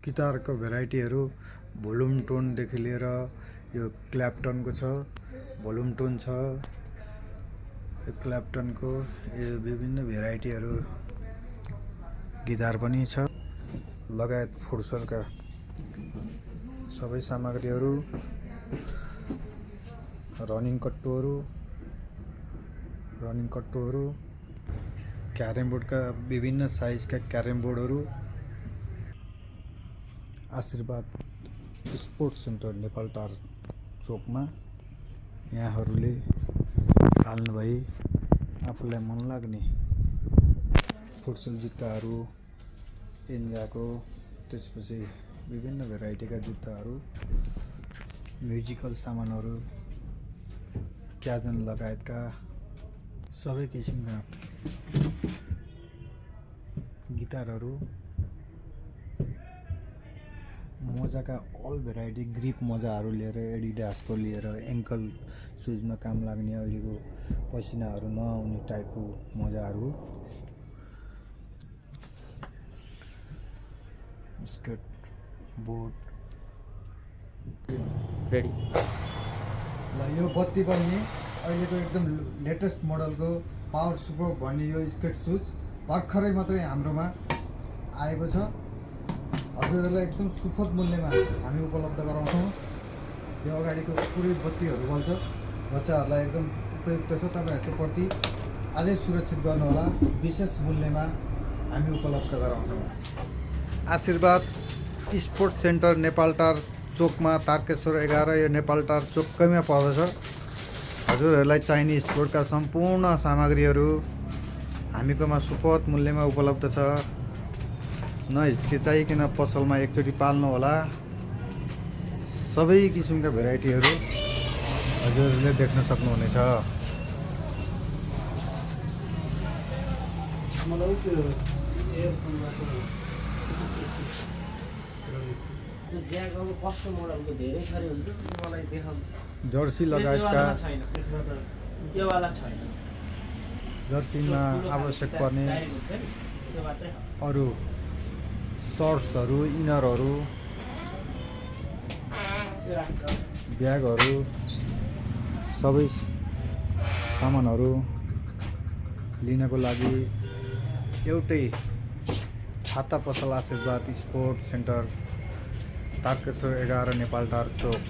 गिटारको भेराइटीहरू volume टोनदेखि लिएर यो क्ल्याप्टनको छ, भोल्युम टोन छ, यो क्ल्याप्टनको यो विभिन्न भेराइटीहरू गिटार पनि छ, लगायत फुर्सलका सबै सामग्रीहरू, रनिङ कट्टुहरू, क्यारम बोर्डका विभिन्न साइजका क्यारम बोर्डहरू। आशीर्वाद स्पोर्ट्स सेन्टर नेपालटार चोकमा यहाँहरूले हाल्नु भई आफूलाई मन लाग्ने फुटसल जुत्ताहरू, एन्जाको, त्यसपछि विभिन्न भेराइटीका जुत्ताहरू, म्युजिकल सामानहरू, क्याजन लगायतका सबै किसिमका गिटारहरू, मोजाका अल भेराइटी ग्रिप मोजाहरू लिएर, एडिडासको लिएर एङ्कल सुजमा काम लाग्ने अहिलेको पसिनाहरू नआउने टाइपको मोजाहरू, स्केट बोर्ड रेडी ल। यो बत्ती बल्ने अहिलेको एकदम लेटेस्ट मोडलको पावर सुपर भन्ने यो स्केट सुज भर्खरै मात्रै हाम्रोमा आएको छ। हजुरहरूलाई एकदम सुपथ मूल्यमा हामी उपलब्ध गराउँछौँ। यो अगाडिको पुरै बत्तीहरू बल्छ, बच्चाहरूलाई एकदम उपयुक्त छ। तपाईँहरूको प्रति अझै सुरक्षित गर्नुहोला, विशेष मूल्यमा हामी उपलब्ध गराउँछौँ। आशीर्वाद स्पोर्ट्स सेन्टर नेपालटार चोकमा, तारकेश्वर 11 यो नेपालटार चोकैमा पर्दछ। हजुरहरूलाई चाहिने स्पोर्टका सम्पूर्ण सामग्रीहरू हामीकोमा सुपथ मूल्यमा उपलब्ध छ। नहिचकिचाइकन पसलमा एकचोटि पाल्नु होला। सबै किसिमका भेराइटीहरू हजुरहरूले देख्न सक्नुहुनेछ। जर्सी लगायतका जर्सीमा आवश्यक पर्ने अरू सर्ट्सहरू, इनरहरू, ब्यागहरू, सबै सामानहरू लिनको लागि एउटै छाता पसल आशीर्वाद स्पोर्ट्स सेन्टर, तारकेश्वर 11 नेपालटार चोक।